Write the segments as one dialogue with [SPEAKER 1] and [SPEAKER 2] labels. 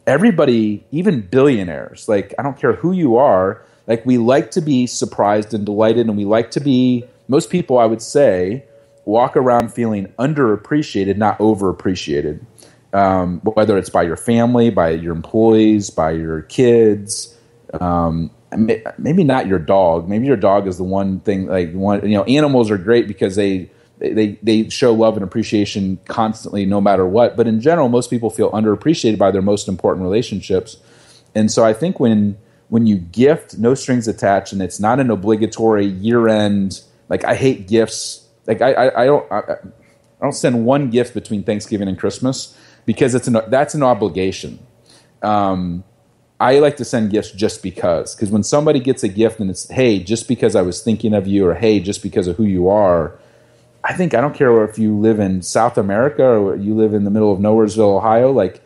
[SPEAKER 1] everybody, even billionaires, like I don't care who you are, like we like to be surprised and delighted, and we like to be, most people I would say, walk around feeling underappreciated, not overappreciated. Whether it's by your family, by your employees, by your kids, maybe not your dog. Maybe your dog is the one thing, like one, animals are great because they show love and appreciation constantly, no matter what. But in general, most people feel underappreciated by their most important relationships. And so I think when you gift, no strings attached, and it's not an obligatory year-end, like I hate gifts. Like I don't send one gift between Thanksgiving and Christmas because that's an obligation. I like to send gifts just because when somebody gets a gift and it's, hey, just because I was thinking of you, or hey, just because of who you are. I don't care if you live in South America or you live in the middle of Nowhereseville, Ohio, like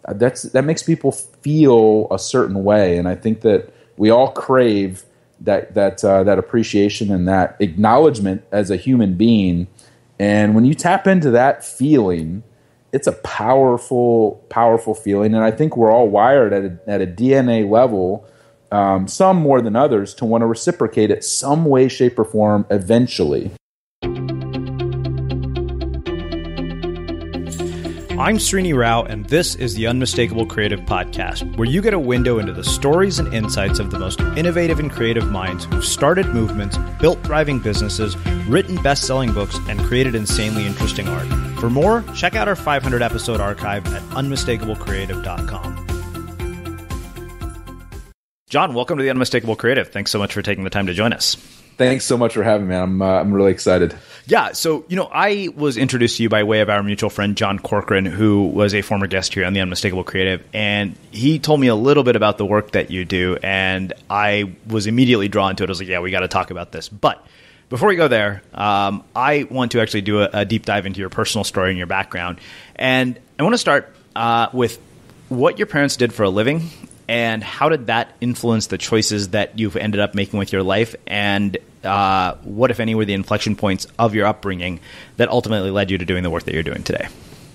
[SPEAKER 1] that makes people feel a certain way. And I think that we all crave that appreciation and that acknowledgement as a human being. And when you tap into that feeling, it's a powerful, powerful feeling. And I think we're all wired at a DNA level, some more than others, to want to reciprocate it some way, shape, or form eventually.
[SPEAKER 2] I'm Srini Rao, and this is the Unmistakable Creative Podcast, where you get a window into the stories and insights of the most innovative and creative minds who've started movements, built thriving businesses, written best-selling books, and created insanely interesting art. For more, check out our 500-episode archive at unmistakablecreative.com. John, welcome to the Unmistakable Creative. Thanks so much for taking the time to join us.
[SPEAKER 1] Thanks so much for having me, man. I'm really excited.
[SPEAKER 2] Yeah, so, I was introduced to you by way of our mutual friend, John Corcoran, who was a former guest here on the Unmistakable Creative, and he told me a little bit about the work that you do, and I was immediately drawn to it. I was like, yeah, we got to talk about this. But before we go there, I want to actually do a deep dive into your personal story and your background. And I want to start with what your parents did for a living, and how did that influence the choices that you've ended up making with your life? And what, if any, were the inflection points of your upbringing that ultimately led you to doing the work that you're doing today?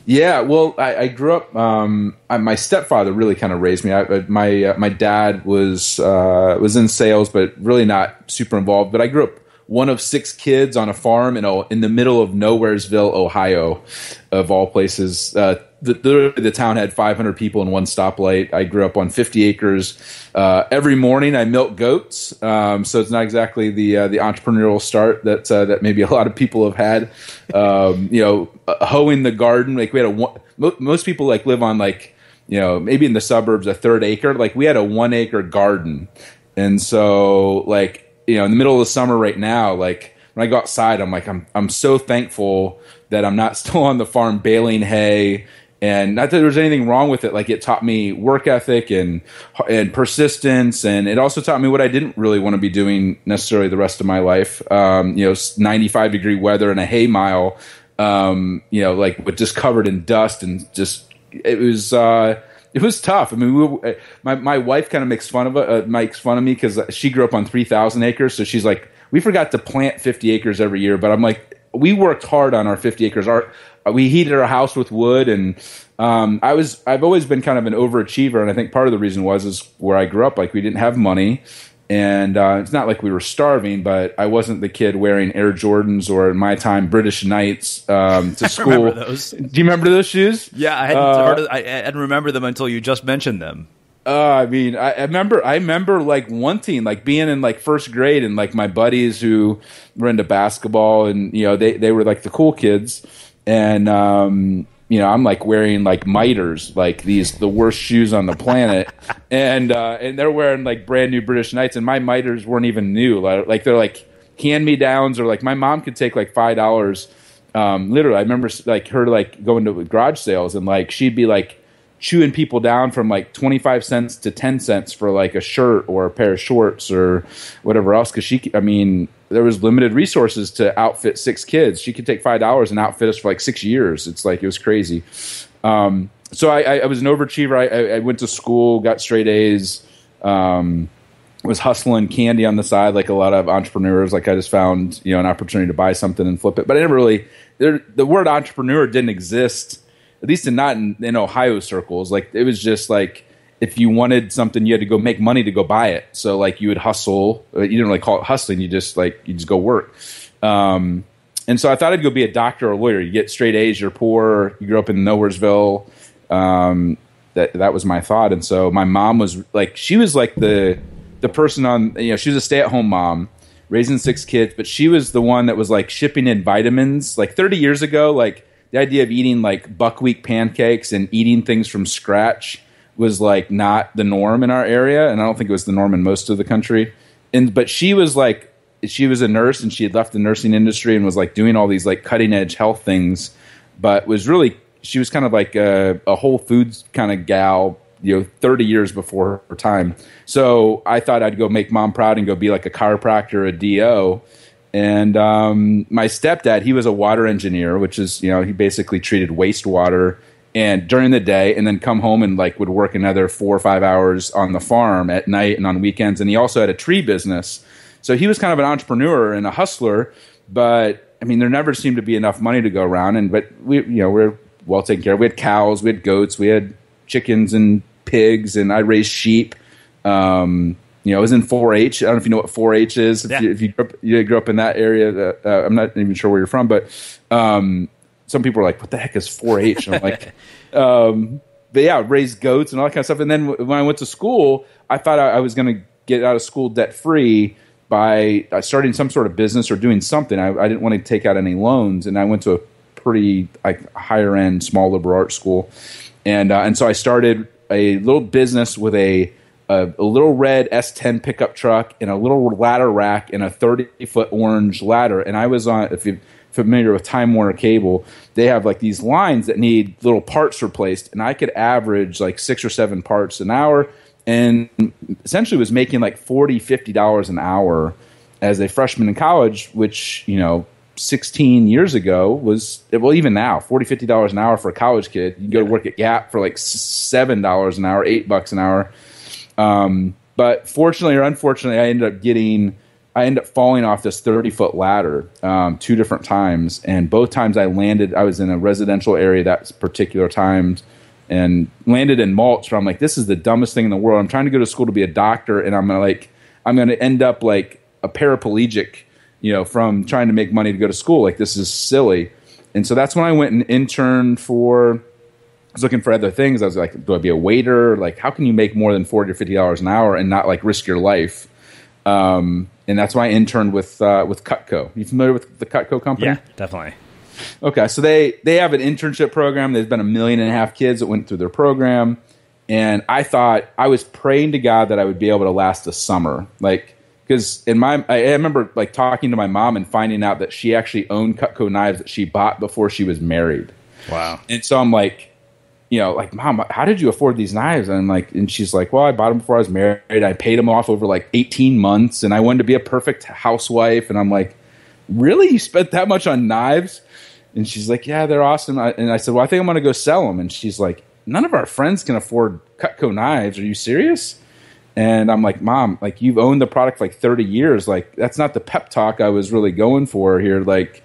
[SPEAKER 1] Yeah, well, I grew up. My stepfather really kind of raised me. My dad was in sales, but really not super involved. But I grew up one of 6 kids on a farm in the middle of Nowhereseville, Ohio, of all places. The town had 500 people and one stoplight. I grew up on 50 acres. Every morning I milk goats. So it's not exactly the entrepreneurial start that maybe a lot of people have had. Hoeing the garden. Like we had most people like live on maybe in the suburbs, a third acre. Like we had a 1 acre garden. And so in the middle of the summer right now, like when I go outside, I'm so thankful that I'm not still on the farm baling hay. And not that there was anything wrong with it. Like it taught me work ethic and persistence. And it also taught me what I didn't really want to be doing necessarily the rest of my life. 95-degree weather and a hay mile, but just covered in dust and just, it was tough. I mean, my wife kind of makes fun of me because she grew up on 3,000 acres. So she's like, we forgot to plant 50 acres every year. But I'm like, we worked hard on our 50 acres. We heated our house with wood, and I've always been kind of an overachiever, and I think part of the reason is where I grew up. Like we didn't have money, and it's not like we were starving, but I wasn't the kid wearing Air Jordans or in my time British Knights to school.
[SPEAKER 2] I remember those. Do
[SPEAKER 1] you remember those shoes?
[SPEAKER 2] Yeah, I hadn't I hadn't remember them until you just mentioned them.
[SPEAKER 1] I remember like wanting, like being in like first grade, and like my buddies who were into basketball, and they were like the cool kids. And, I'm like wearing like miters, like the worst shoes on the planet. and they're wearing like brand new British Knights, and my miters weren't even new. Like they're like hand-me-downs, or like my mom could take like $5. Literally, I remember like her like going to garage sales, and like she'd be like chewing people down from like 25 cents to 10 cents for like a shirt or a pair of shorts or whatever else. Cause there was limited resources to outfit 6 kids. She could take $5 and outfit us for like 6 years. It's like, it was crazy. So I was an overachiever. I went to school, got straight A's, was hustling candy on the side like a lot of entrepreneurs. Like I just found, an opportunity to buy something and flip it. But I never really, the word entrepreneur didn't exist, at least not in Ohio circles. Like it was just like, if you wanted something, you had to go make money to go buy it. So like you would hustle. You didn't really call it hustling. You just go work. And so I thought I'd go be a doctor or a lawyer. You get straight A's, you're poor. You grew up in Nowhereseville. That was my thought. And so my mom was like, she was like the person on, she was a stay-at-home mom, raising 6 kids, but she was the one that was like shipping in vitamins. Like 30 years ago, like the idea of eating like buckwheat pancakes and eating things from scratch was like not the norm in our area, and I don't think it was the norm in most of the country. But she was a nurse, and she had left the nursing industry and was like doing all these like cutting edge health things, but she was kind of like a Whole Foods kind of gal, 30 years before her time. So I thought I'd go make mom proud and go be like a chiropractor, a DO. And my stepdad, he was a water engineer, which is, he basically treated wastewater and during the day, and then come home and like would work another 4 or 5 hours on the farm at night and on weekends. And he also had a tree business. So he was kind of an entrepreneur and a hustler, but I mean, there never seemed to be enough money to go around. But we're well taken care of. We had cows, we had goats, we had chickens and pigs, and I raised sheep. I was in 4-H. I don't know if you know what 4-H is. If you grew up in that area, I'm not even sure where you're from, but some people are like, what the heck is 4-H? And I'm like, but yeah, raised goats and all that kind of stuff. And then when I went to school, I thought I was going to get out of school debt-free by starting some sort of business or doing something. I didn't want to take out any loans, and I went to a pretty higher-end small liberal arts school. And so I started a little business with a little red S10 pickup truck and a little ladder rack and a 30-foot orange ladder. And I was on, if you're familiar with Time Warner Cable, they have like these lines that need little parts replaced, and I could average like 6 or 7 parts an hour, and essentially was making like $40-50 an hour as a freshman in college, which 16 years ago was, well, even now, $40-50 an hour for a college kid. You can go to work at Gap for like $7 an hour, $8 an hour. But fortunately or unfortunately, I ended up falling off this 30-foot ladder 2 different times, and both times I was in a residential area that particular time, and landed in mulch. But I'm like, this is the dumbest thing in the world. I'm trying to go to school to be a doctor, and I'm going to end up like a paraplegic, from trying to make money to go to school. Like, this is silly. And so that's when I went and interned I was looking for other things. I was like, do I be a waiter? Like, how can you make more than $40 or $50 an hour and not like risk your life? And that's why I interned with Cutco. You familiar with the Cutco company?
[SPEAKER 2] Yeah, definitely.
[SPEAKER 1] Okay, so they have an internship program. There's been 1.5 million kids that went through their program, and I thought, I was praying to God that I would be able to last a summer, like, because I remember like talking to my mom and finding out that she actually owned Cutco knives that she bought before she was married.
[SPEAKER 2] Wow!
[SPEAKER 1] And so I'm like, Mom, how did you afford these knives? And she's like, well, I bought them before I was married. I paid them off over like 18 months, and I wanted to be a perfect housewife. And I'm like, really? You spent that much on knives? And she's like, yeah, they're awesome. And I said, well, I think I'm going to go sell them. And she's like, none of our friends can afford Cutco knives. Are you serious? And I'm like, Mom, like, you've owned the product for like 30 years. Like, that's not the pep talk I was really going for here. Like,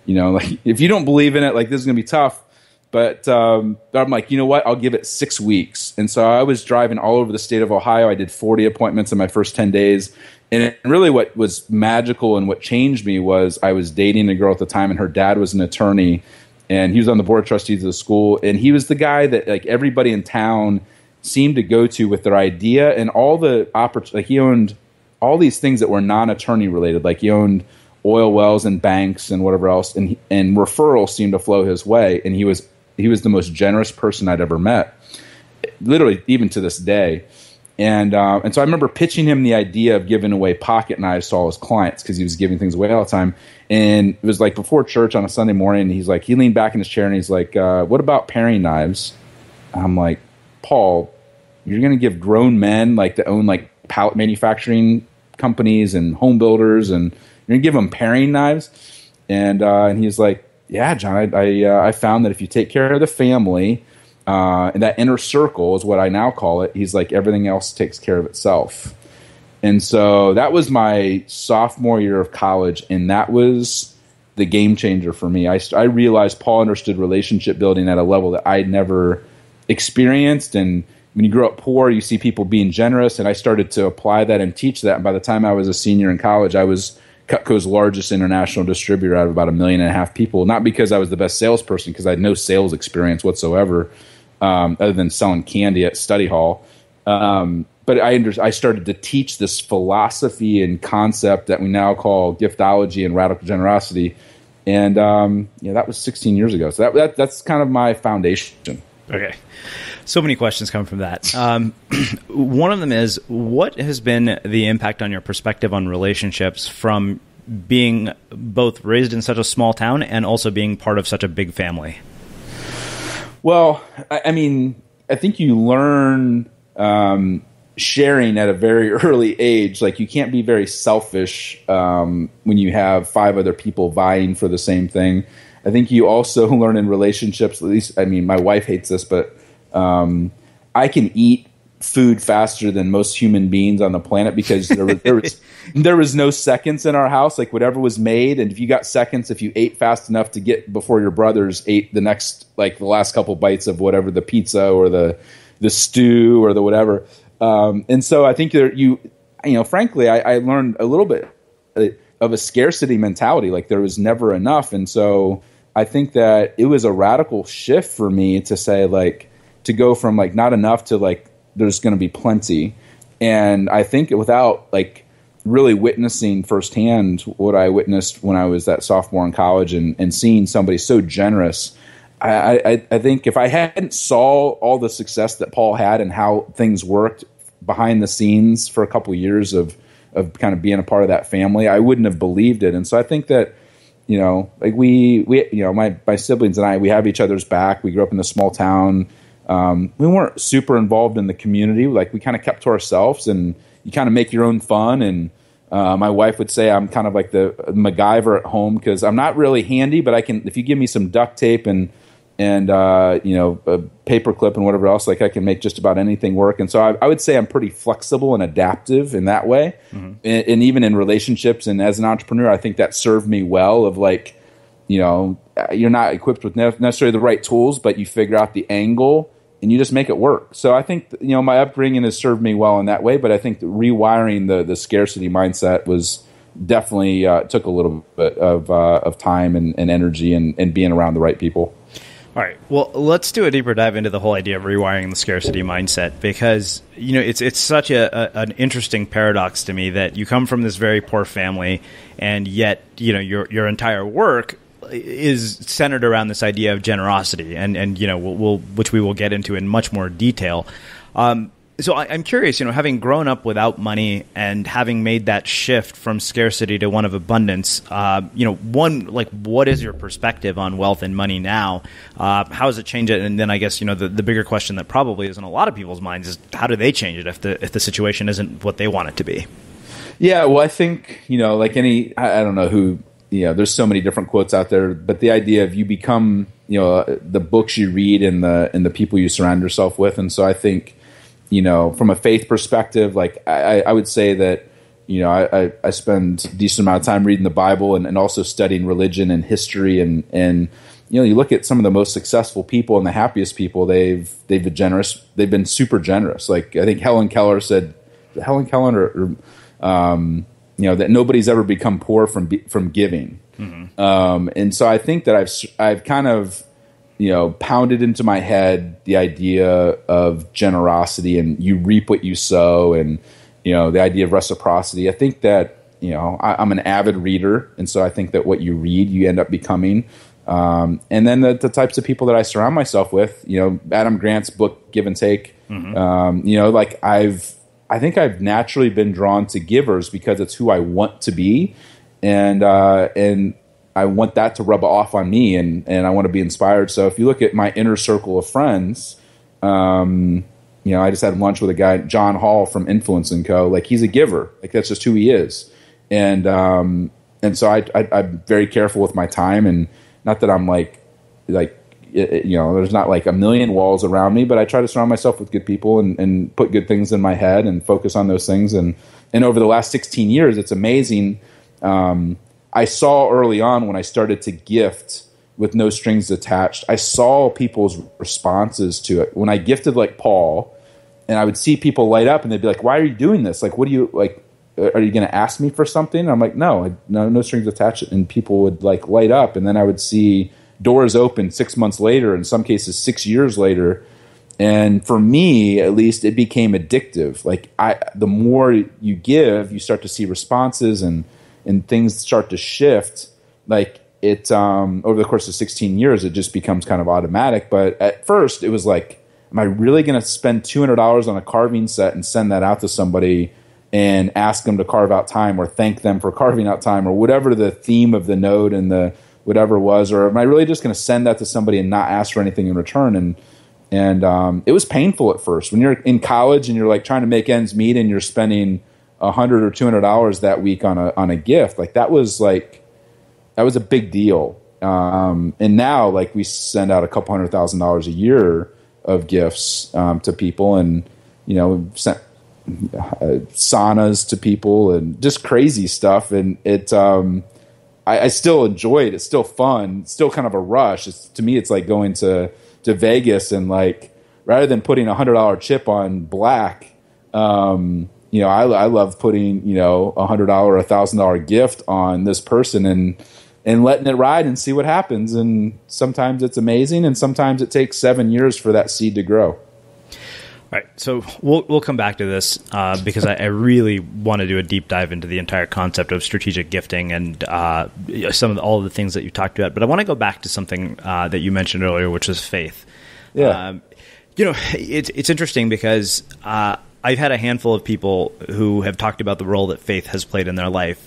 [SPEAKER 1] like, if you don't believe in it, like, this is going to be tough. But I'm like, you know what? I'll give it 6 weeks. And so I was driving all over the state of Ohio. I did 40 appointments in my first 10 days. And really what was magical and what changed me was I was dating a girl at the time, and her dad was an attorney, and he was on the board of trustees of the school. And he was the guy that like everybody in town seemed to go to with their idea, and all the like, he owned all these things that were non-attorney related. Like, he owned oil wells and banks and whatever else, and referrals seemed to flow his way. And he was the most generous person I'd ever met, literally, even to this day. And so I remember pitching him the idea of giving away pocket knives to all his clients, because he was giving things away all the time. And it was like before church on a Sunday morning. And he leaned back in his chair and he's like, what about paring knives? I'm like, Paul, you're going to give grown men like that own like pallet manufacturing companies and home builders, and you're going to give them paring knives? And he's like, yeah, John, I found that if you take care of the family, and that inner circle is what I now call it, he's like, everything else takes care of itself. And so that was my sophomore year of college, and that was the game changer for me. I realized Paul understood relationship building at a level that I'd never experienced, and when you grow up poor, you see people being generous, and I started to apply that and teach that. And by the time I was a senior in college, I was Cutco's largest international distributor out of about 1.5 million people. Not because I was the best salesperson, because I had no sales experience whatsoever, other than selling candy at study hall. But I started to teach this philosophy and concept that we now call giftology and radical generosity. And that was 16 years ago. So that's kind of my foundation.
[SPEAKER 2] Okay. So many questions come from that. One of them is, what has been the impact on your perspective on relationships from being both raised in such a small town and also being part of such a big family?
[SPEAKER 1] Well, I mean, I think you learn sharing at a very early age. Like, you can't be very selfish when you have 5 other people vying for the same thing. I think you also learn in relationships, at least, I mean, my wife hates this, but I can eat food faster than most human beings on the planet because there was no seconds in our house. Like, whatever was made, and if you got seconds, if you ate fast enough to get before your brothers ate the next, like the last couple bites of whatever, the pizza or the stew or the whatever. And so I think frankly, I learned a little bit of a scarcity mentality. Like, there was never enough. And so I think that it was a radical shift for me to say, like, to go from like not enough to like there's going to be plenty. And I think without like really witnessing firsthand what I witnessed when I was that sophomore in college and seeing somebody so generous, I think if I hadn't saw all the success that Paul had and how things worked behind the scenes for a couple of years of kind of being a part of that family, I wouldn't have believed it. And so I think that, like we my siblings and I, we have each other's back. We grew up in a small town. We weren't super involved in the community. Like, we kind of kept to ourselves, and you kind of make your own fun. And my wife would say I'm kind of like the MacGyver at home because I'm not really handy, but I can, if you give me some duct tape and a paper clip and whatever else, like I can make just about anything work. And so I would say I'm pretty flexible and adaptive in that way. Mm-hmm. And even in relationships and as an entrepreneur, I think that served me well of like, you're not equipped with necessarily the right tools, but you figure out the angle and you just make it work. So I think, my upbringing has served me well in that way, but I think rewiring the scarcity mindset was definitely took a little bit of time and energy and being around the right people.
[SPEAKER 2] All right. Well, let's do a deeper dive into the whole idea of rewiring the scarcity mindset, because it's such an interesting paradox to me that you come from this very poor family, and yet your entire work is centered around this idea of generosity, and which we will get into in much more detail. So I'm curious, having grown up without money and having made that shift from scarcity to one of abundance, what is your perspective on wealth and money now? How has it changed it? And then I guess, the bigger question that probably is in a lot of people's minds is, how do they change it if the situation isn't what they want it to be?
[SPEAKER 1] Yeah, well, I think, like any, I don't know who, there's so many different quotes out there, but the idea of you become, the books you read and the people you surround yourself with. And so I think, from a faith perspective, like I would say that, I spend a decent amount of time reading the Bible and also studying religion and history. And you look at some of the most successful people and the happiest people, they've been generous. They've been super generous. Like, I think Helen Keller said, that nobody's ever become poor from giving. Mm-hmm. And so I think that I've kind of, pounded into my head the idea of generosity, and you reap what you sow, and, the idea of reciprocity. I think that, I'm an avid reader. And so I think that what you read, you end up becoming. And then the types of people that I surround myself with, Adam Grant's book, Give and Take, mm-hmm. I think I've naturally been drawn to givers because it's who I want to be. And I want that to rub off on me, and I want to be inspired. So if you look at my inner circle of friends, I just had lunch with a guy, John Hall from Influence & Co. Like, he's a giver. Like, that's just who he is. And so I'm very careful with my time, and not that I'm there's not like a million walls around me, but I try to surround myself with good people and put good things in my head and focus on those things. And over the last 16 years, it's amazing. I saw early on when I started to gift with no strings attached, I saw people's responses to it. When I gifted like Paul, and I would see people light up, and they'd be like, "Why are you doing this? Like, what do you like? Are you going to ask me for something?" And I'm like, "No, no strings attached." And people would like light up, and then I would see doors open 6 months later, in some cases 6 years later. And for me, at least, it became addictive. Like the more you give, you start to see responses, and things start to shift. Like it over the course of 16 years, it just becomes kind of automatic. But at first, it was like, am I really going to spend $200 on a carving set and send that out to somebody and ask them to carve out time, or thank them for carving out time, or whatever the theme of the note and the whatever was? Or am I really just going to send that to somebody and not ask for anything in return? And it was painful at first when you're in college and you're like trying to make ends meet, and you're spending $100 or $200 that week on a gift. Like that was a big deal. And now like we send out a couple $100,000 a year of gifts to people, and we've sent saunas to people and just crazy stuff. And I still enjoy it. It's still fun. It's still kind of a rush. To me, it's like going to Vegas, and like rather than putting $100 chip on black, I love putting $100 or $1,000 gift on this person and letting it ride and see what happens. And sometimes it's amazing, and sometimes it takes 7 years for that seed to grow.
[SPEAKER 2] All right, so we'll come back to this because I really want to do a deep dive into the entire concept of strategic gifting and all of the things that you talked about. But I want to go back to something that you mentioned earlier, which is faith.
[SPEAKER 1] Yeah.
[SPEAKER 2] It's interesting because I've had a handful of people who have talked about the role that faith has played in their life,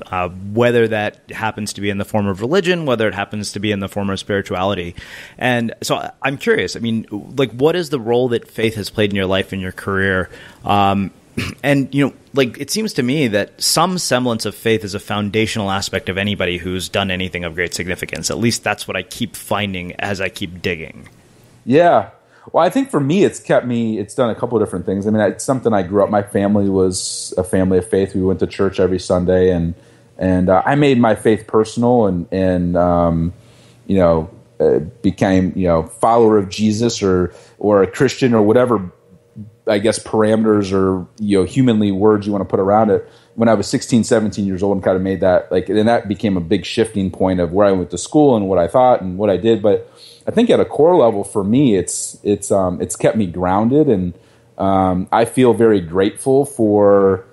[SPEAKER 2] whether that happens to be in the form of religion, whether it happens to be in the form of spirituality. And so I'm curious, I mean, like, what is the role that faith has played in your life and your career? And, it seems to me that some semblance of faith is a foundational aspect of anybody who's done anything of great significance. At least that's what I keep finding as I keep digging.
[SPEAKER 1] Yeah. Well, I think for me, it's done a couple of different things. I mean, it's something I grew up. My family was a family of faith. We went to church every Sunday, and I made my faith personal, and became follower of Jesus or a Christian or whatever, I guess, parameters or humanly words you want to put around it. When I was 16, 17 years old, and kind of made that and that became a big shifting point of where I went to school and what I thought and what I did, but. I think at a core level for me, it's kept me grounded, and I feel very grateful for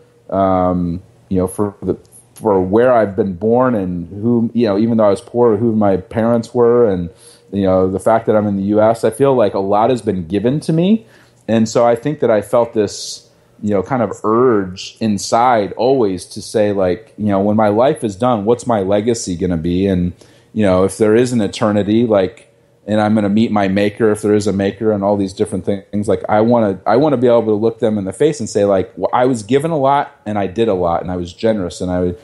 [SPEAKER 1] where I've been born, and who even though I was poor, who my parents were, and the fact that I'm in the U.S. I feel like a lot has been given to me, and so I think that I felt this kind of urge inside always to say, like, when my life is done, what's my legacy going to be, and if there is an eternity, like. And I'm going to meet my maker, if there is a maker, and all these different things. Like I want to be able to look them in the face and say, like, well, I was given a lot, and I did a lot, and I was generous, and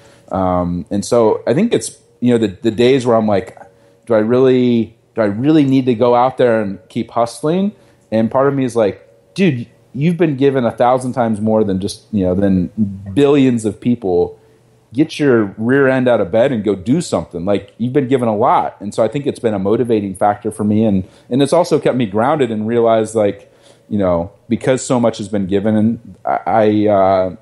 [SPEAKER 1] so I think it's the days where I'm like, do I really need to go out there and keep hustling? And part of me is like, dude, you've been given 1,000 times more than just than billions of people. Get your rear end out of bed and go do something. Like, you've been given a lot. And so I think it's been a motivating factor for me. And it's also kept me grounded and realized, like, because so much has been given, and I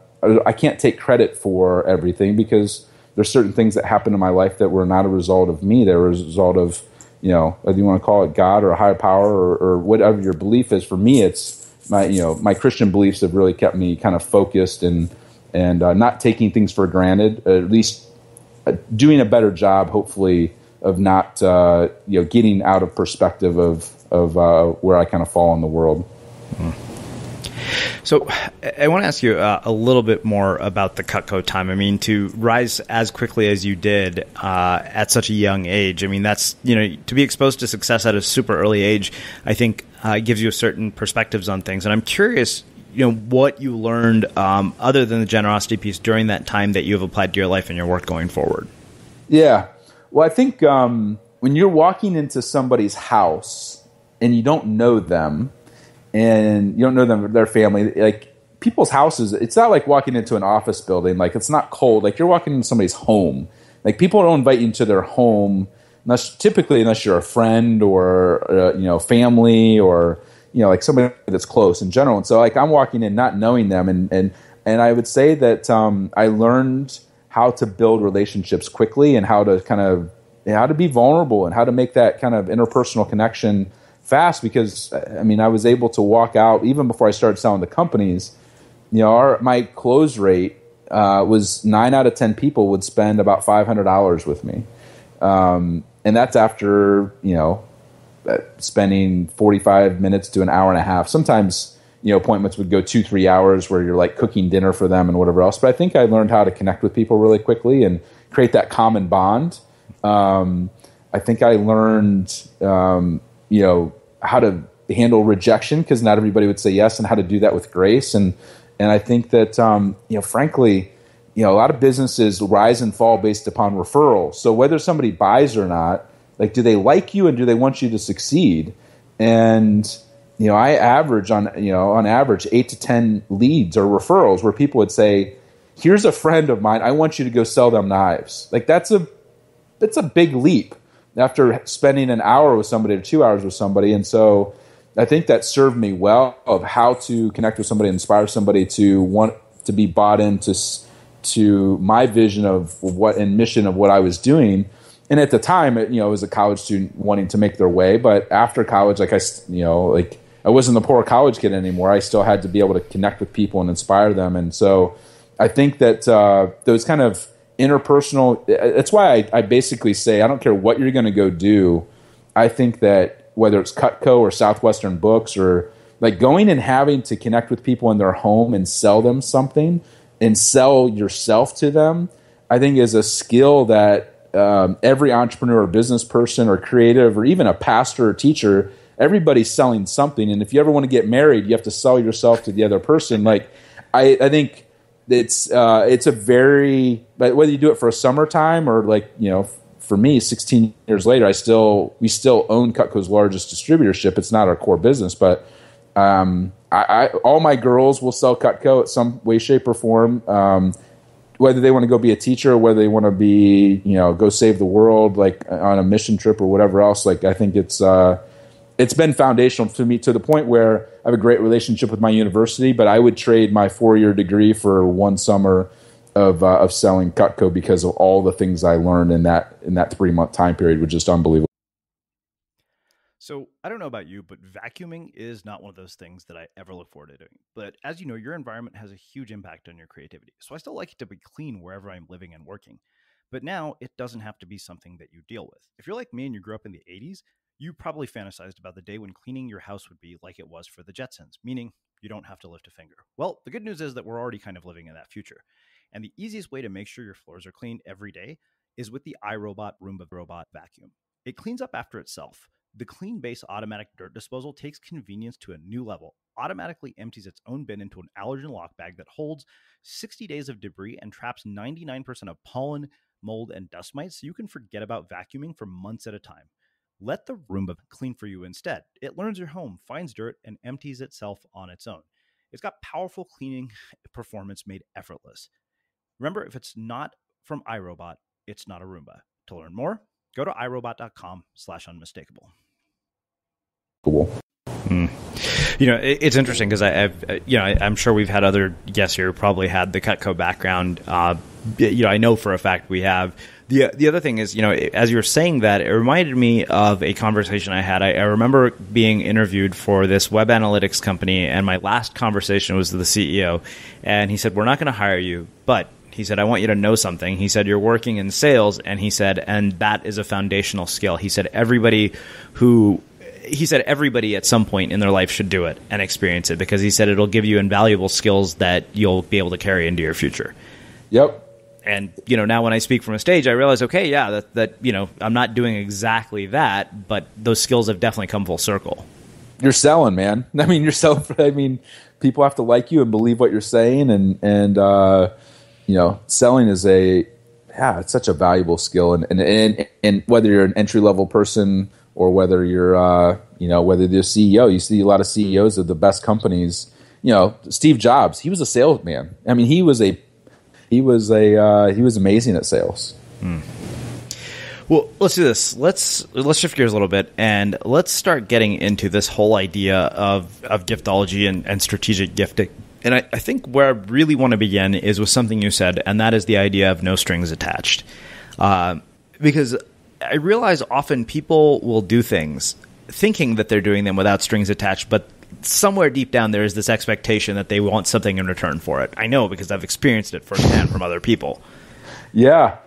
[SPEAKER 1] can't take credit for everything, because there's certain things that happened in my life that were not a result of me. They were a result of, whether you want to call it God or a higher power or whatever your belief is. For me, it's my Christian beliefs have really kept me kind of focused and not taking things for granted, at least doing a better job, hopefully, of not getting out of perspective of where I kind of fall in the world.
[SPEAKER 2] So I want to ask you a little bit more about the Cutco time. I mean, to rise as quickly as you did at such a young age, I mean, that's, to be exposed to success at a super early age, I think gives you a certain perspectives on things. And I'm curious, what you learned other than the generosity piece during that time that you have applied to your life and your work going forward.
[SPEAKER 1] Yeah. Well, I think when you're walking into somebody's house and you don't know them, and you don't know them, their family, like, people's houses, it's not like walking into an office building. Like, it's not cold. Like, you're walking into somebody's home. Like, people don't invite you into their home unless you're a friend or family, or like somebody that's close in general. And so like I'm walking in not knowing them, and I would say that I learned how to build relationships quickly and how to be vulnerable and how to make that kind of interpersonal connection fast, because I mean, I was able to walk out even before I started selling the companies. My close rate was 9 out of 10 people would spend about $500 with me. And that's after, spending 45 minutes to an hour and a half. Sometimes, appointments would go 2-3 hours where you're like cooking dinner for them and whatever else. But I think I learned how to connect with people really quickly and create that common bond. I think I learned, how to handle rejection, because not everybody would say yes, and how to do that with grace. And I think that, frankly, a lot of businesses rise and fall based upon referrals. So whether somebody buys or not, like, do they like you and do they want you to succeed? And, I average on average 8 to 10 leads or referrals where people would say, here's a friend of mine, I want you to go sell them knives. Like, that's a big leap after spending an hour with somebody or 2 hours with somebody. And so I think that served me well of how to connect with somebody, inspire somebody to want to be bought into to my vision of what and mission of what I was doing. And at the time, I was a college student wanting to make their way. But after college, I wasn't the poor college kid anymore. I still had to be able to connect with people and inspire them. And so I think that those kind of interpersonal, that's why I basically say, I don't care what you're going to go do. I think that whether it's Cutco or Southwestern Books, or like going and having to connect with people in their home and sell them something and sell yourself to them, I think is a skill that every entrepreneur or business person or creative or even a pastor or teacher, everybody's selling something. And if you ever want to get married, you have to sell yourself to the other person. Like, I think it's a very, but whether you do it for a summertime or for me, 16 years later, we still own Cutco's largest distributorship. It's not our core business, but all my girls will sell Cutco at some way, shape, or form. Whether they want to go be a teacher or whether they want to be, go save the world, like on a mission trip or whatever else. Like, I think it's been foundational to me to the point where I have a great relationship with my university, but I would trade my 4-year degree for one summer of selling Cutco because of all the things I learned in that 3-month time period, was just unbelievable.
[SPEAKER 2] So I don't know about you, but vacuuming is not one of those things that I ever look forward to doing. But as you know, your environment has a huge impact on your creativity. So I still like it to be clean wherever I'm living and working. But now it doesn't have to be something that you deal with. If you're like me and you grew up in the 80s, you probably fantasized about the day when cleaning your house would be like it was for the Jetsons, meaning you don't have to lift a finger. Well, the good news is that we're already kind of living in that future. And the easiest way to make sure your floors are clean every day is with the Irobot Roomba robot vacuum. It cleans up after itself. The Clean Base automatic dirt disposal takes convenience to a new level, automatically empties its own bin into an allergen lock bag that holds 60 days of debris and traps 99% of pollen, mold, and dust mites, so you can forget about vacuuming for months at a time. Let the Roomba clean for you instead. It learns your home, finds dirt, and empties itself on its own. It's got powerful cleaning performance made effortless. Remember, if it's not from Irobot, it's not a Roomba. To learn more, go to irobot.com/unmistakable.
[SPEAKER 1] Cool.
[SPEAKER 2] It's interesting because I'm sure we've had other guests here who probably had the Cutco background. I know for a fact we have. The other thing is, as you were saying that, it reminded me of a conversation I had. I remember being interviewed for this web analytics company, and my last conversation was with the CEO, and he said, "We're not going to hire you, but," he said, "I want you to know something." He said, "You're working in sales," and he said, "and that is a foundational skill." He said, everybody at some point in their life should do it and experience it, because he said it'll give you invaluable skills that you'll be able to carry into your future.
[SPEAKER 1] Yep.
[SPEAKER 2] And, now when I speak from a stage, I realize, okay, yeah, that I'm not doing exactly that, but those skills have definitely come full circle.
[SPEAKER 1] You're selling, man. I mean, you're selling. People have to like you and believe what you're saying. And selling is it's such a valuable skill. And whether you're an entry-level person or whether you're, whether you're a CEO, you see a lot of CEOs of the best companies. Steve Jobs, he was a salesman. I mean, he was amazing at sales.
[SPEAKER 2] Well, let's do this. Let's shift gears a little bit, and let's start getting into this whole idea of giftology and strategic gifting. And I think where I really want to begin is with something you said, and that is the idea of no strings attached. Because I realize often people will do things thinking that they're doing them without strings attached, but somewhere deep down there is this expectation that they want something in return for it. I know because I've experienced it firsthand from other people.
[SPEAKER 1] Yeah.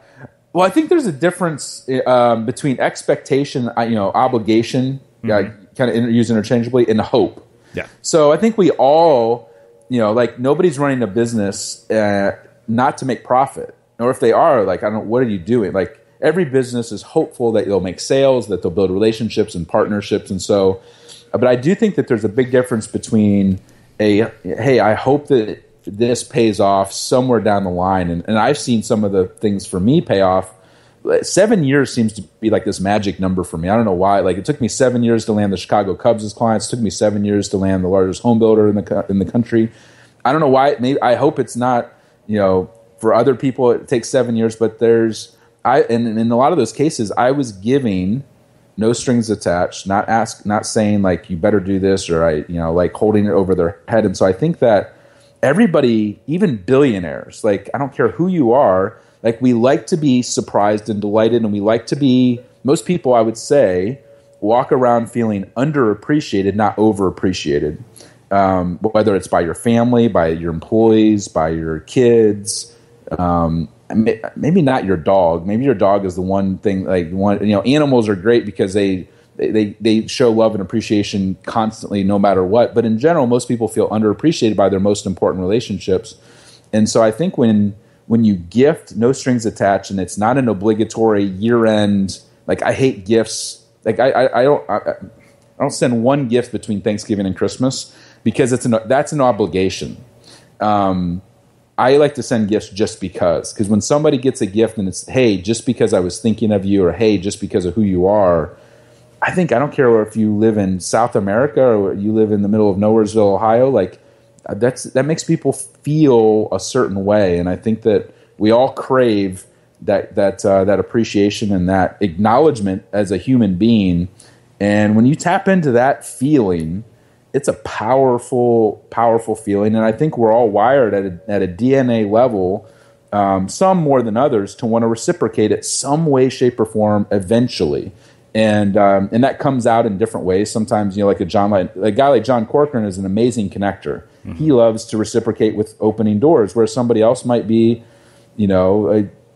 [SPEAKER 1] Well, I think there's a difference between expectation, obligation, kind of used interchangeably, and hope.
[SPEAKER 2] Yeah.
[SPEAKER 1] So I think we all, nobody's running a business not to make profit. Or if they are, what are you doing? Like, every business is hopeful that they'll make sales, that they'll build relationships and partnerships. And so, but I do think that there's a big difference between hey, I hope that this pays off somewhere down the line. And I've seen some of the things for me pay off. 7 years seems to be like this magic number for me. I don't know why. Like, it took me 7 years to land the Chicago Cubs as clients. It took me 7 years to land the largest home builder in the country. I don't know why. Maybe I hope it's not, for other people it takes 7 years, but and in a lot of those cases, I was giving no strings attached, not saying like, you better do this, or like holding it over their head. And so I think that everybody, even billionaires, like, I don't care who you are, like, we like to be surprised and delighted, and we like to be, most people, I would say, walk around feeling underappreciated, not overappreciated. Whether it's by your family, by your employees, by your kids, maybe not your dog. Maybe your dog is the one thing, animals are great because they show love and appreciation constantly, no matter what. But in general, most people feel underappreciated by their most important relationships. And so I think when you gift, no strings attached, and it's not an obligatory year-end, like, I hate gifts. Like, I don't send one gift between Thanksgiving and Christmas because that's an obligation. I like to send gifts just because when somebody gets a gift and it's, hey, just because I was thinking of you, or hey, just because of who you are, I don't care if you live in South America or you live in the middle of Nowhereseville, Ohio, like, that makes people feel a certain way. And I think that we all crave that appreciation and that acknowledgement as a human being. And when you tap into that feeling, it's a powerful, powerful feeling. And I think we're all wired at a DNA level, some more than others, to want to reciprocate it some way, shape, or form eventually. And that comes out in different ways. Sometimes, like a guy like John Corcoran is an amazing connector. Mm-hmm. He loves to reciprocate with opening doors, where somebody else might be,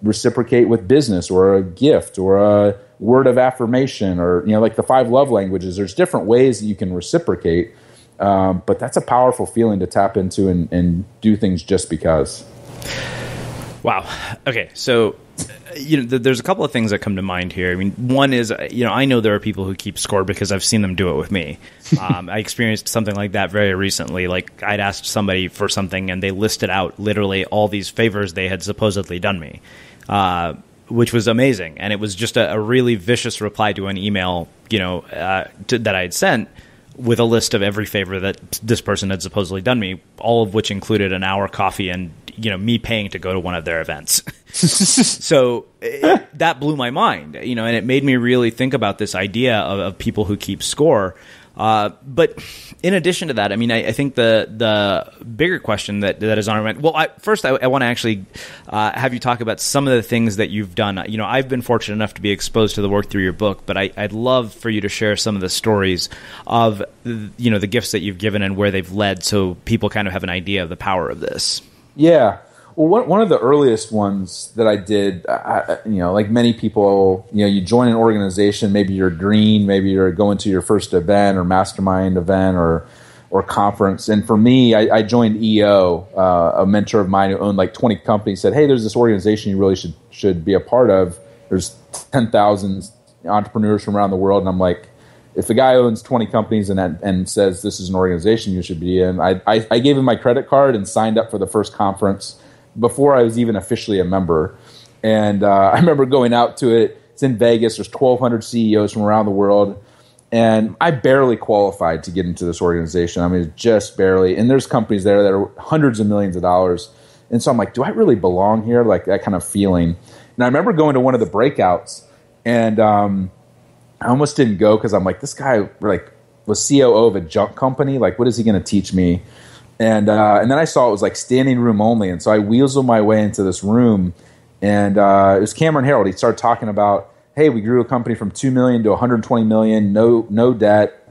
[SPEAKER 1] reciprocate with business or a gift or a word of affirmation, or, like the 5 love languages. There's different ways that you can reciprocate. But that's a powerful feeling to tap into and do things just because.
[SPEAKER 2] Wow. Okay. So, there's a couple of things that come to mind here. I mean, one is, I know there are people who keep score because I've seen them do it with me. I experienced something like that very recently. Like, I'd asked somebody for something and they listed out literally all these favors they had supposedly done me, which was amazing. And it was just a really vicious reply to an email, that I had sent, with a list of every favor that this person had supposedly done me, all of which included an hour coffee and, me paying to go to one of their events. So that blew my mind, and it made me really think about this idea of people who keep score. But in addition to that, I mean, I think the bigger question that is on our mind. Well, I want to actually have you talk about some of the things that you've done. I've been fortunate enough to be exposed to the work through your book, but I'd love for you to share some of the stories of the gifts that you've given and where they've led, so people kind of have an idea of the power of this.
[SPEAKER 1] Yeah. Well, one of the earliest ones that I did, like many people, you join an organization, maybe you're green, maybe you're going to your first event or mastermind event or conference. And for me, I joined EO, a mentor of mine who owned like 20 companies, said, hey, there's this organization you really should be a part of. There's 10,000 entrepreneurs from around the world. And I'm like, if the guy owns 20 companies and says this is an organization you should be in, I gave him my credit card and signed up for the first conference before I was even officially a member. And I remember going out to it. It's in Vegas. There's 1,200 CEOs from around the world. And I barely qualified to get into this organization. I mean, just barely. And there's companies there that are hundreds of millions of dollars. And so I'm like, do I really belong here? Like, that kind of feeling. And I remember going to one of the breakouts, And I almost didn't go because I'm like, this guy like was COO of a junk company. Like, what is he going to teach me? And then I saw it was like standing room only. And so I weaseled my way into this room. And it was Cameron Harold. He started talking about, hey, we grew a company from 2 million to 120 million, no debt.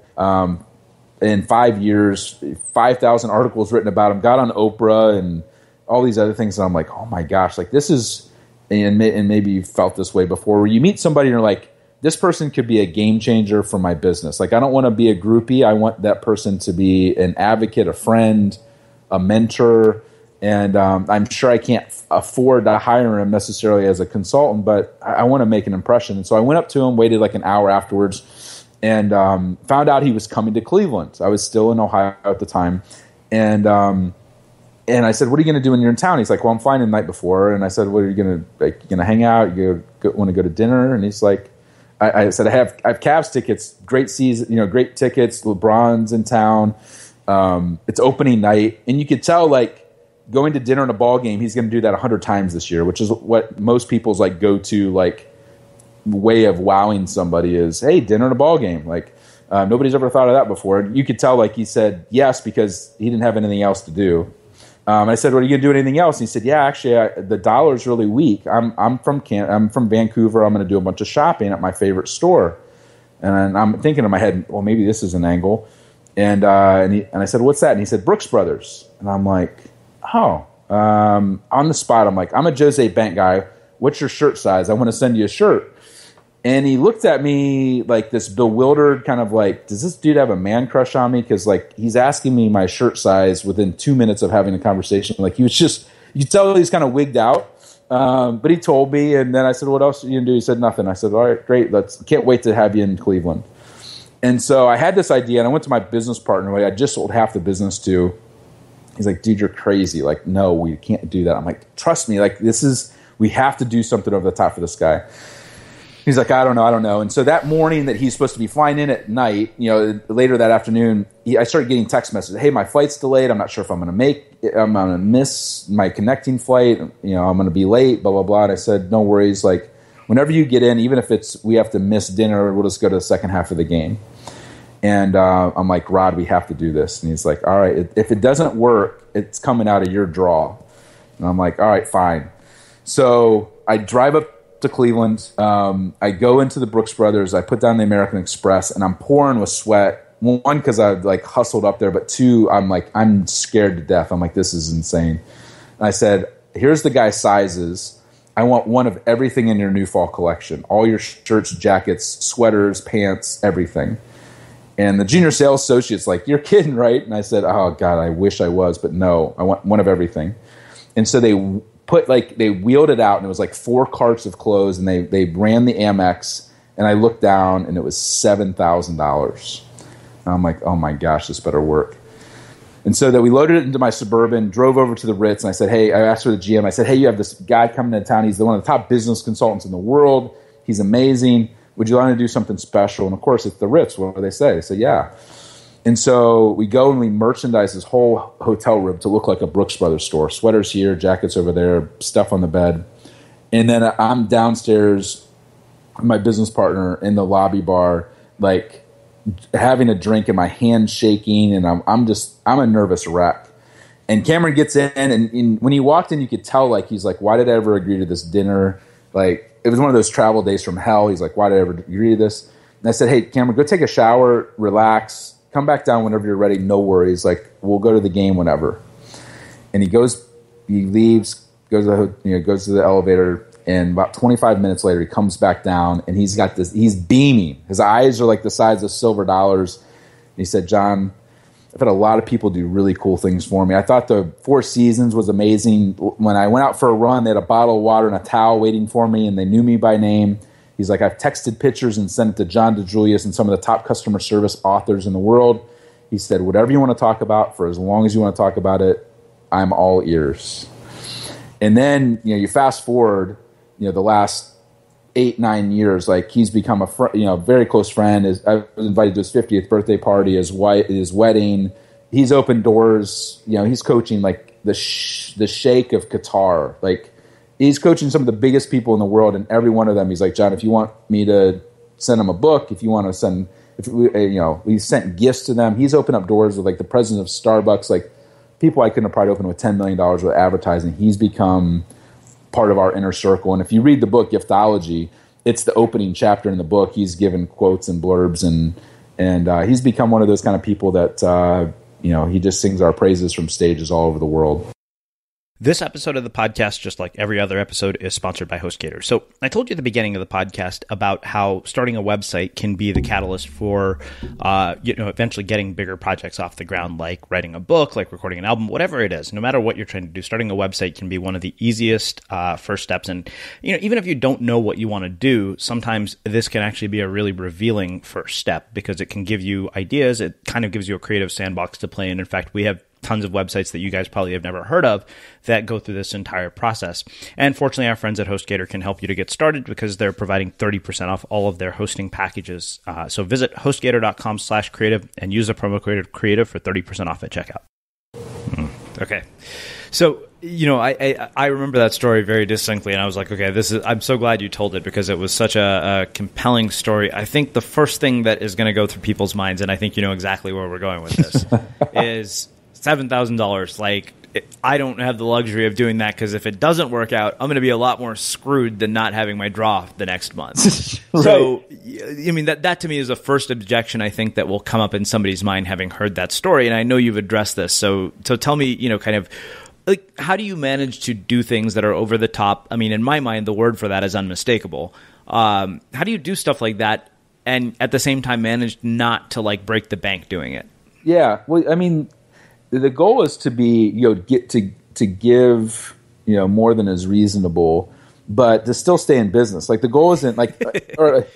[SPEAKER 1] In 5 years, 5,000 articles written about him, got on Oprah and all these other things. And I'm like, oh my gosh, like this is, and maybe you felt this way before, where you meet somebody and you're like, this person could be a game changer for my business. Like, I don't want to be a groupie. I want that person to be an advocate, a friend, a mentor. And I'm sure I can't afford to hire him necessarily as a consultant, but I want to make an impression. And so I went up to him, waited like an hour afterwards, and found out he was coming to Cleveland. I was still in Ohio at the time. And I said, what are you going to do when you're in town? He's like, well, I'm flying the night before. And I said, what are you going to, like, you going to hang out? You want to go to dinner? And he's like, I said, I have Cavs tickets, great season, great tickets. LeBron's in town. It's opening night. And you could tell, like, going to dinner and a ball game, he's going to do that 100 times this year, which is what most people's like go-to like way of wowing somebody is, hey, dinner and a ball game. Like, nobody's ever thought of that before. You could tell, like, he said yes because he didn't have anything else to do. I said, "What, are you going to do anything else?" And he said, "Yeah, actually, the dollar's really weak. I'm from Vancouver. I'm going to do a bunch of shopping at my favorite store." And I'm thinking in my head, well, maybe this is an angle. And I said, "What's that?" And he said, "Brooks Brothers." And I'm like, "Oh." On the spot, I'm like, "I'm a Jose Bank guy. What's your shirt size? I want to send you a shirt." And he looked at me like this bewildered kind of like, does this dude have a man crush on me? Because like he's asking me my shirt size within 2 minutes of having a conversation. Like he was just, you could tell he's kind of wigged out. But he told me, and then I said, "What else are you gonna do?" He said, "Nothing." I said, "All right, great. Can't wait to have you in Cleveland." And so I had this idea, and I went to my business partner, who I just sold half the business to. He's like, "Dude, you're crazy. Like, no, we can't do that." I'm like, "Trust me. Like, we have to do something over the top for this guy." He's like, I don't know. And so that morning that he's supposed to be flying in at night, later that afternoon, I started getting text messages. "Hey, my flight's delayed. I'm not sure if I'm going to miss my connecting flight. I'm going to be late, blah, blah, blah." And I said, "No worries. Like, whenever you get in, even if we have to miss dinner, we'll just go to the second half of the game." And I'm like, "Rod, we have to do this." And he's like, "All right, if it doesn't work, it's coming out of your draw." And I'm like, "All right, fine." So I drive up to Cleveland. I go into the Brooks Brothers. I put down the American Express, and I'm pouring with sweat. One, because I like hustled up there, but two, I'm scared to death. I'm like, this is insane. And I said, "Here's the guy's sizes. I want one of everything in your new fall collection. All your shirts, jackets, sweaters, pants, everything." And the junior sales associate's like, "You're kidding, right?" And I said, "Oh God, I wish I was, but no, I want one of everything." And so they wheeled it out, and it was like 4 carts of clothes, and they ran the Amex, and I looked down, and it was $7,000. And I'm like, oh my gosh, this better work. And so that we loaded it into my Suburban, drove over to the Ritz, and I said, "Hey," I asked for the GM. I said, "Hey, you have this guy coming to town. He's one of the top business consultants in the world. He's amazing. Would you want to do something special?" And of course, it's the Ritz. What do they say? They say, "Yeah." And so we go and we merchandise this whole hotel room to look like a Brooks Brothers store. Sweaters here, jackets over there, stuff on the bed. And then I'm downstairs with my business partner in the lobby bar, like having a drink and my hand shaking, and I'm a nervous wreck. And Cameron gets in, and when he walked in, you could tell, like, he's like, "Why did I ever agree to this dinner?" Like, it was one of those travel days from hell. He's like, "Why did I ever agree to this?" And I said, "Hey, Cameron, go take a shower, relax. Come back down whenever you're ready. No worries. Like, we'll go to the game whenever." And he leaves, goes to the elevator, and about 25 minutes later, he comes back down, and he's beaming. His eyes are like the size of silver dollars. And he said, "John, I've had a lot of people do really cool things for me. I thought the Four Seasons was amazing. When I went out for a run, they had a bottle of water and a towel waiting for me, and they knew me by name." He's like, "I've texted pictures and sent it to John DeJulius and some of the top customer service authors in the world." He said, "Whatever you want to talk about, for as long as you want to talk about it, I'm all ears." And then, you fast forward, the last 8-9 years, like, he's become a very close friend. I was invited to his 50th birthday party, his wedding. He's opened doors. He's coaching like the Sheikh of Qatar, like. he's coaching some of the biggest people in the world, and every one of them, he's like, John, if you want me to send them a book, if you want to send, if we, we sent gifts to them. He's opened up doors with like the president of Starbucks, like people I couldn't have probably opened with $10 million worth of advertising. He's become part of our inner circle. And if you read the book Giftology, it's the opening chapter in the book. He's given quotes and blurbs, and he's become one of those kind of people that he just sings our praises from stages all over the world.
[SPEAKER 2] This episode of the podcast, just like every other episode, is sponsored by HostGator. So I told you at the beginning of the podcast about how starting a website can be the catalyst for, eventually getting bigger projects off the ground, like writing a book, like recording an album, whatever it is. No matter what you're trying to do, starting a website can be one of the easiest first steps. And even if you don't know what you want to do, sometimes this can actually be a really revealing first step because it can give you ideas. It kind of gives you a creative sandbox to play in. In fact, we have tons of websites that you guys probably have never heard of that go through this entire process. And fortunately, our friends at HostGator can help you to get started because they're providing 30% off all of their hosting packages. So visit HostGator.com/creative and use the promo code creative for 30% off at checkout. Okay. So, I remember that story very distinctly, and I was like, okay, I'm so glad you told it because it was such a compelling story. I think the first thing that is going to go through people's minds, and I think you know exactly where we're going with this, is $7,000. Like, I don't have the luxury of doing that because if it doesn't work out, I'm going to be a lot more screwed than not having my draw the next month. Right. So, I mean, that to me is the first objection I think that will come up in somebody's mind having heard that story. And I know you've addressed this. So tell me, kind of, like, how do you manage to do things that are over the top? I mean, in my mind, the word for that is unmistakable. How do you do stuff like that and at the same time manage not to, like, break the bank doing it?
[SPEAKER 1] Yeah. Well, I mean, the goal is to be, get to give, more than is reasonable, but to still stay in business. Like the goal isn't like, the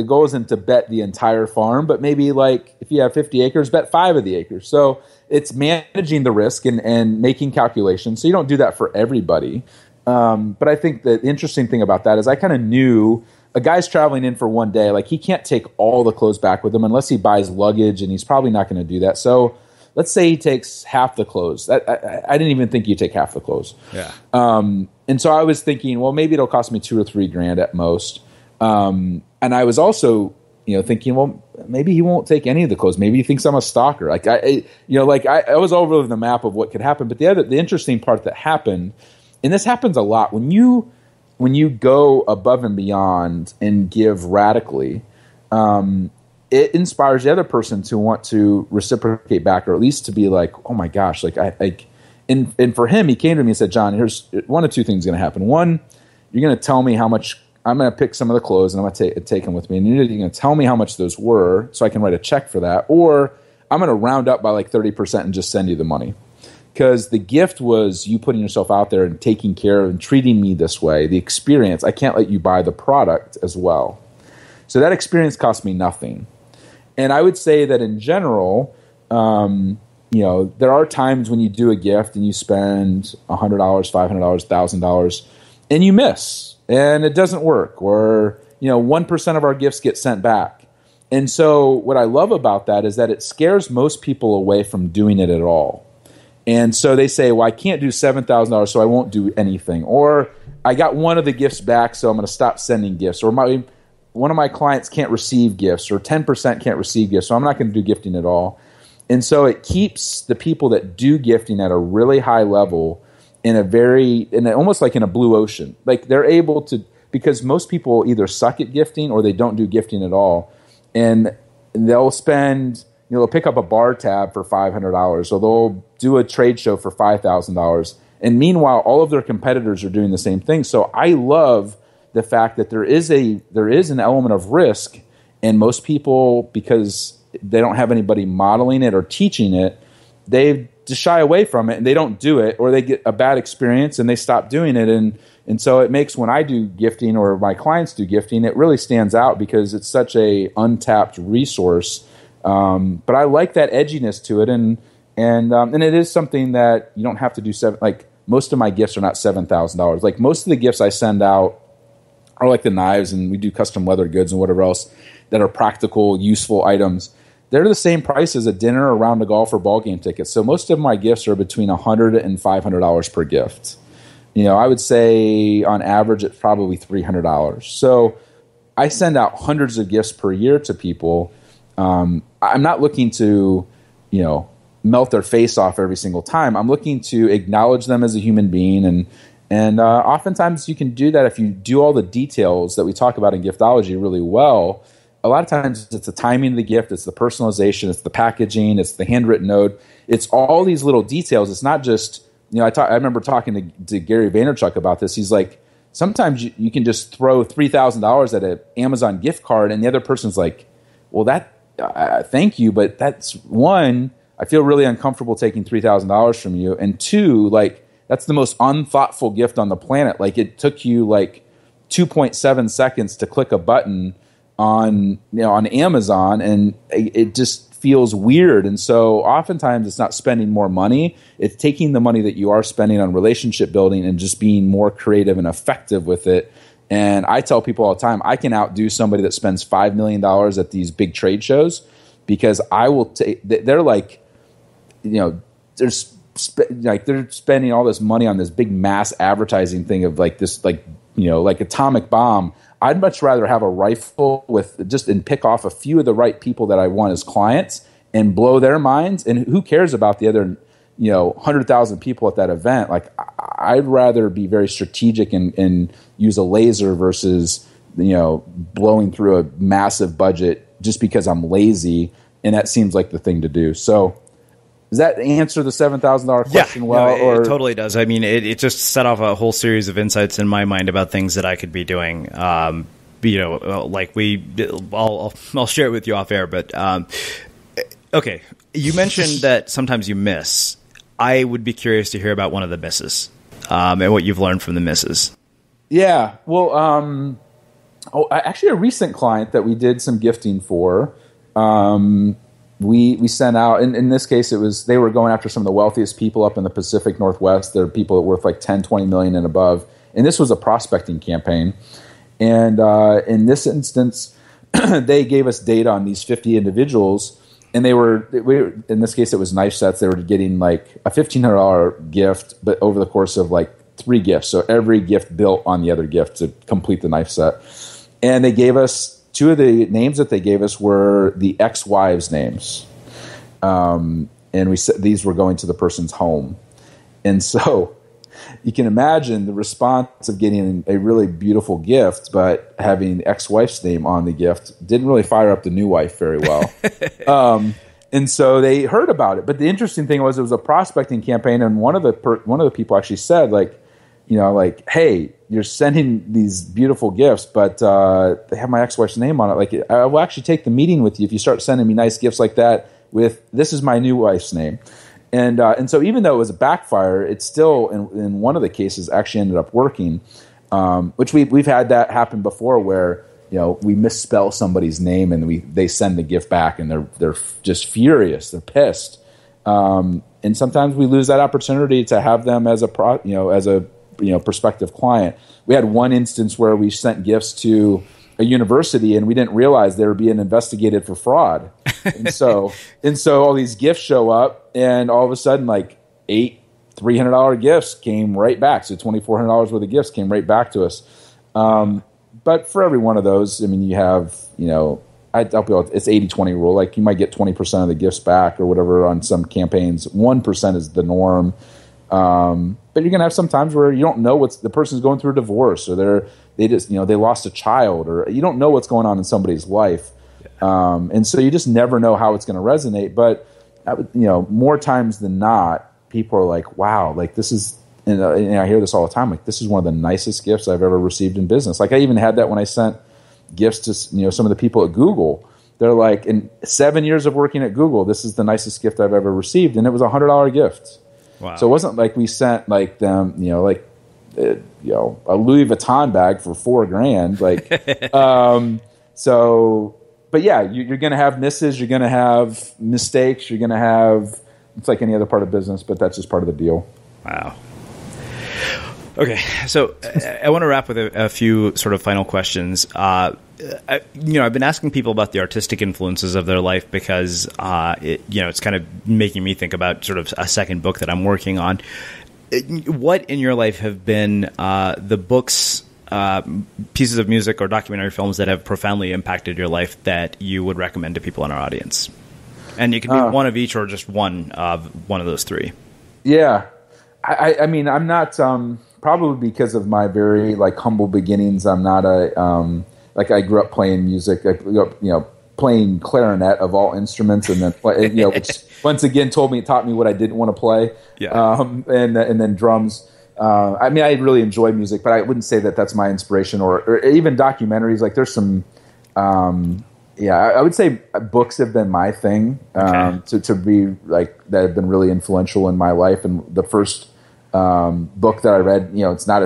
[SPEAKER 1] goal isn't to bet the entire farm, but maybe like if you have 50 acres, bet 5 of the acres. So it's managing the risk and making calculations. So you don't do that for everybody. But I think the interesting thing about that is I kind of knew a guy's traveling in for one day, like he can't take all the clothes back with him unless he buys luggage, and he's probably not going to do that. So let's say he takes half the clothes. I didn't even think you take half the clothes.
[SPEAKER 2] Yeah.
[SPEAKER 1] And so I was thinking, well, maybe it'll cost me $2,000 or $3,000 at most. And I was also, thinking, well, maybe he won't take any of the clothes. Maybe he thinks I'm a stalker. Like I was all over the map of what could happen. But the interesting part that happened, and this happens a lot when you go above and beyond and give radically, it inspires the other person to want to reciprocate back, or at least to be like, oh my gosh, and for him, he came to me and said, John, here's one of two things going to happen. One, you're going to tell me how much. I'm going to pick some of the clothes and I'm going to take them with me, and you're going to tell me how much those were so I can write a check for that, or I'm going to round up by like 30% and just send you the money. Because the gift was you putting yourself out there and taking care of and treating me this way. The experience, I can't let you buy the product as well. So that experience cost me nothing. And I would say that in general, there are times when you do a gift and you spend $100, $500, $1,000, and you miss, and it doesn't work, or 1% of our gifts get sent back. And so what I love about that is that it scares most people away from doing it at all. And so they say, well, I can't do $7,000, so I won't do anything. Or I got one of the gifts back, so I'm going to stop sending gifts. Or one of my clients can't receive gifts, or 10% can't receive gifts, so I'm not going to do gifting at all. And so it keeps the people that do gifting at a really high level almost like in a blue ocean. Like they're able to, because most people either suck at gifting or they don't do gifting at all. And they'll spend... they'll pick up a bar tab for $500, or they'll do a trade show for $5,000. And meanwhile, all of their competitors are doing the same thing. So I love the fact that there is an element of risk, and most people, because they don't have anybody modeling it or teaching it, they just shy away from it and they don't do it, or they get a bad experience and they stop doing it. And so it makes, when I do gifting or my clients do gifting, it really stands out because it's such a untapped resource. But I like that edginess to it, and it is something that you don't have to do most of my gifts are not $7,000. Like most of the gifts I send out are like the knives, and we do custom leather goods and whatever else that are practical, useful items. They're the same price as a dinner, a round of golf, or ball game tickets. So most of my gifts are between $100 and $500 per gift. I would say on average it's probably $300. So I send out hundreds of gifts per year to people. I'm not looking to, melt their face off every single time. I'm looking to acknowledge them as a human being, and oftentimes you can do that if you do all the details that we talk about in giftology really well. A lot of times it's the timing of the gift, it's the personalization, it's the packaging, it's the handwritten note. It's all these little details. It's not just, I remember talking to Gary Vaynerchuk about this. He's like, sometimes you can just throw $3,000 at an Amazon gift card and the other person's like, well, thank you, but that's one, I feel really uncomfortable taking $3,000 from you. And two, like, that's the most unthoughtful gift on the planet. Like, it took you like 2.7 seconds to click a button on Amazon, and it just feels weird. And so oftentimes it's not spending more money. It's taking the money that you are spending on relationship building and just being more creative and effective with it. And I tell people all the time, I can outdo somebody that spends $5 million at these big trade shows, because I will take, they're like, they're spending all this money on this big mass advertising thing of like this, like atomic bomb. I'd much rather have a rifle and pick off a few of the right people that I want as clients and blow their minds. And who cares about the other, 100,000 people at that event? Like, I'd rather be very strategic and use a laser versus, blowing through a massive budget just because I'm lazy. And that seems like the thing to do. So, does that answer the $7,000 question well?
[SPEAKER 2] No, it totally does. I mean, it just set off a whole series of insights in my mind about things that I could be doing. I'll share it with you off air. But okay, you mentioned that sometimes you miss. I would be curious to hear about one of the misses and what you've learned from the misses. Yeah,
[SPEAKER 1] well, actually, a recent client that we did some gifting for. We sent out, in this case, they were going after some of the wealthiest people up in the Pacific Northwest. They're people that are worth like 10, 20 million and above. And this was a prospecting campaign. And in this instance, they gave us data on these 50 individuals. And in this case, it was knife sets. They were getting like a $1,500 gift, but over the course of like 3 gifts. So every gift built on the other gift to complete the knife set. And they gave us, 2 of the names that they gave us were the ex-wives' names. And we said these were going to the person's home. And so you can imagine the response of getting a really beautiful gift, but having the ex-wife's name on the gift didn't really fire up the new wife very well. And so they heard about it. But the interesting thing was it was a prospecting campaign, and one of the people actually said, hey, you're sending these beautiful gifts, but they have my ex-wife's name on it. Like, I will actually take the meeting with you if you start sending me nice gifts like that with, this is my new wife's name. And so even though it was a backfire, it still, in one of the cases, actually ended up working, which we've had that happen before where, we misspell somebody's name and they send the gift back and they're just furious. They're pissed. And sometimes we lose that opportunity to have them as a prospective client. We had one instance where we sent gifts to a university and we didn't realize they were being investigated for fraud. And so all these gifts show up and all of a sudden like 8 $300 gifts came right back. So $2,400 worth of gifts came right back to us. But for every one of those, I mean, you have, I tell people it's 80-20 rule. Like, you might get 20% of the gifts back or whatever on some campaigns. 1% is the norm. But you're going to have some times where you don't know the person's going through a divorce, or they lost a child, or you don't know what's going on in somebody's life. And so you just never know how it's going to resonate. But, more times than not, people are like, wow, like this is, and I hear this all the time, like this is one of the nicest gifts I've ever received in business. Like, I even had that when I sent gifts to, some of the people at Google. They're like, in 7 years of working at Google, this is the nicest gift I've ever received. And it was $100 gift. Wow. So it wasn't like we sent like them, a Louis Vuitton bag for $4,000. Like, but yeah, you're going to have misses. You're going to have mistakes. You're going to have, it's like any other part of business, but that's just part of the deal.
[SPEAKER 2] Wow. Okay. So I want to wrap with a few sort of final questions. I've been asking people about the artistic influences of their life because, it's kind of making me think about sort of a second book that I'm working on. what in your life have been the books, pieces of music, or documentary films that have profoundly impacted your life that you would recommend to people in our audience? And it can be one of each or just one of those three.
[SPEAKER 1] Yeah. I mean, I'm not, probably because of my very like humble beginnings, I'm not like I grew up playing music. I grew up, playing clarinet of all instruments, and then which once again taught me what I didn't want to play.
[SPEAKER 2] Yeah.
[SPEAKER 1] And then drums. I mean, I really enjoy music, but I wouldn't say that that's my inspiration, or even documentaries. Like there's some, I would say books have been my thing, to be like, that have been really influential in my life. And the first book that I read, it's not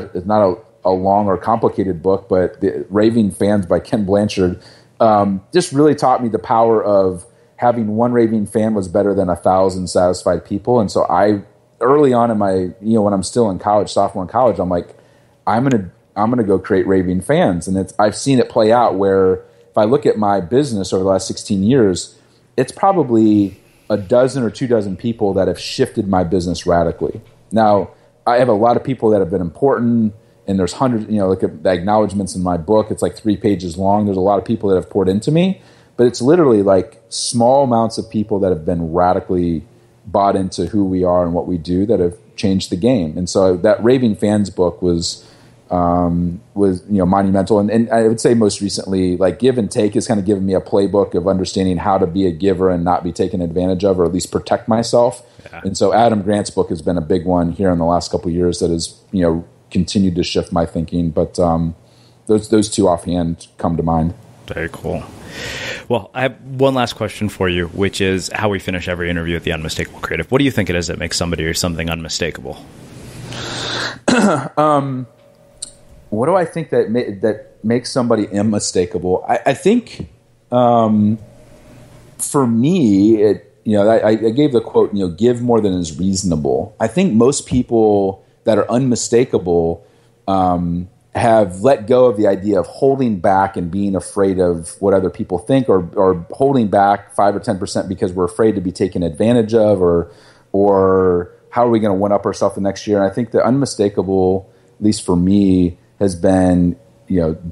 [SPEAKER 1] a long or complicated book, but the Raving Fans by Ken Blanchard, just really taught me the power of having one raving fan was better than 1,000 satisfied people. And so I, early on in my, when I'm still in college, sophomore in college, I'm like, I'm gonna go create raving fans. And I've seen it play out where if I look at my business over the last 16 years, it's probably a dozen or 24 people that have shifted my business radically. Now, I have a lot of people that have been important, and there's hundreds, look at the acknowledgements in my book. It's like 3 pages long. There's a lot of people that have poured into me, but it's literally like small amounts of people that have been radically bought into who we are and what we do that have changed the game. And so that Raving Fans book was monumental. And I would say most recently, like Give and Take has kind of given me a playbook of understanding how to be a giver and not be taken advantage of, or at least protect myself. Yeah. And so Adam Grant's book has been a big one here in the last couple of years that has, continued to shift my thinking. But those two offhand come to mind.
[SPEAKER 2] Very cool. Well, I have one last question for you, which is how we finish every interview at the Unmistakable Creative. What do you think it is that makes somebody or something unmistakable? What do I think that makes somebody unmistakable? I think for me, I gave the quote, give more than is reasonable. I think most people that are unmistakable have let go of the idea of holding back and being afraid of what other people think, or holding back 5 or 10% because we're afraid to be taken advantage of, or how are we going to one up ourselves the next year? And I think the unmistakable, at least for me, has been,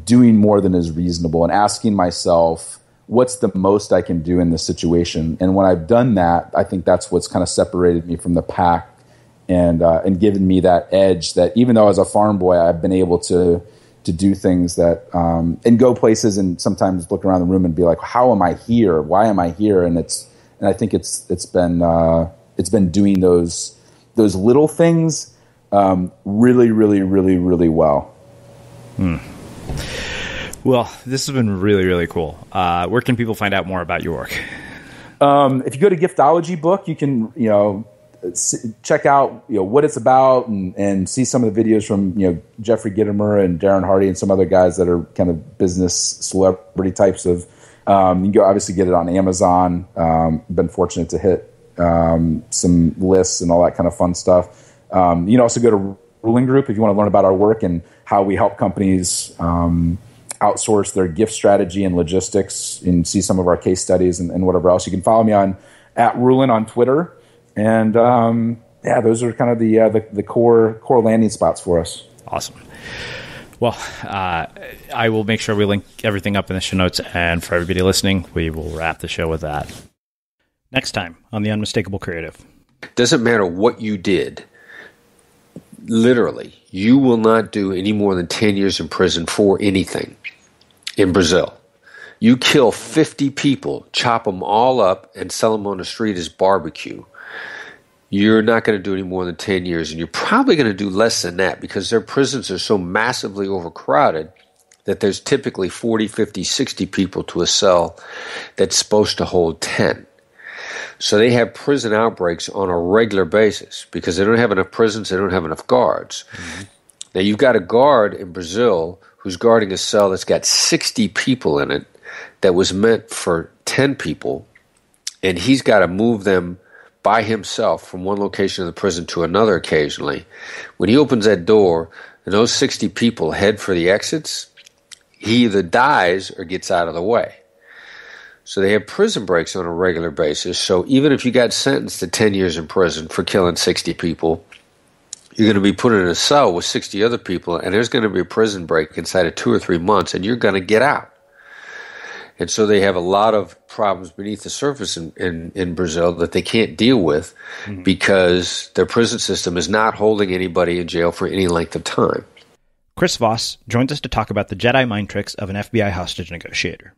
[SPEAKER 2] doing more than is reasonable and asking myself, what's the most I can do in this situation? And when I've done that, I think that's what's kind of separated me from the pack and given me that edge that even though as a farm boy, I've been able to do things that, and go places and sometimes look around the room and be like, how am I here? Why am I here? And I think it's been doing those little things, really, really, really, really well. Well, this has been really, really cool. Where can people find out more about your work?
[SPEAKER 1] If you go to Giftology Book, you can, check out, what it's about and see some of the videos from, Jeffrey Gitomer and Darren Hardy and some other guys that are kind of business celebrity types of, you can go obviously get it on Amazon. Been fortunate to hit, some lists and all that kind of fun stuff. You can also go to Ruhlin Group if you want to learn about our work and how we help companies, outsource their gift strategy and logistics, and see some of our case studies and whatever else. You can follow me on @Ruhlin on Twitter. And those are kind of the core landing spots for us.
[SPEAKER 2] Awesome. Well, I will make sure we link everything up in the show notes. And for everybody listening, we will wrap the show with that. Next time on The Unmistakable Creative.
[SPEAKER 3] Doesn't matter what you did. Literally, you will not do any more than 10 years in prison for anything in Brazil. You kill 50 people, chop them all up, and sell them on the street as barbecue. You're not going to do any more than 10 years, and you're probably going to do less than that because their prisons are so massively overcrowded that there's typically 40, 50, 60 people to a cell that's supposed to hold 10. So they have prison outbreaks on a regular basis because they don't have enough prisons, they don't have enough guards. Mm-hmm. Now, you've got a guard in Brazil who's guarding a cell that's got 60 people in it that was meant for 10 people, and he's got to move them by himself from one location of the prison to another occasionally. When he opens that door and those 60 people head for the exits, he either dies or gets out of the way. So they have prison breaks on a regular basis. So even if you got sentenced to 10 years in prison for killing 60 people, You're going to be put in a cell with 60 other people, and there's going to be a prison break inside of 2 or 3 months, and you're going to get out. And so they have a lot of problems beneath the surface in Brazil that they can't deal with because their prison system is not holding anybody in jail for any length of time.
[SPEAKER 2] Chris Voss joins us to talk about the Jedi mind tricks of an FBI hostage negotiator.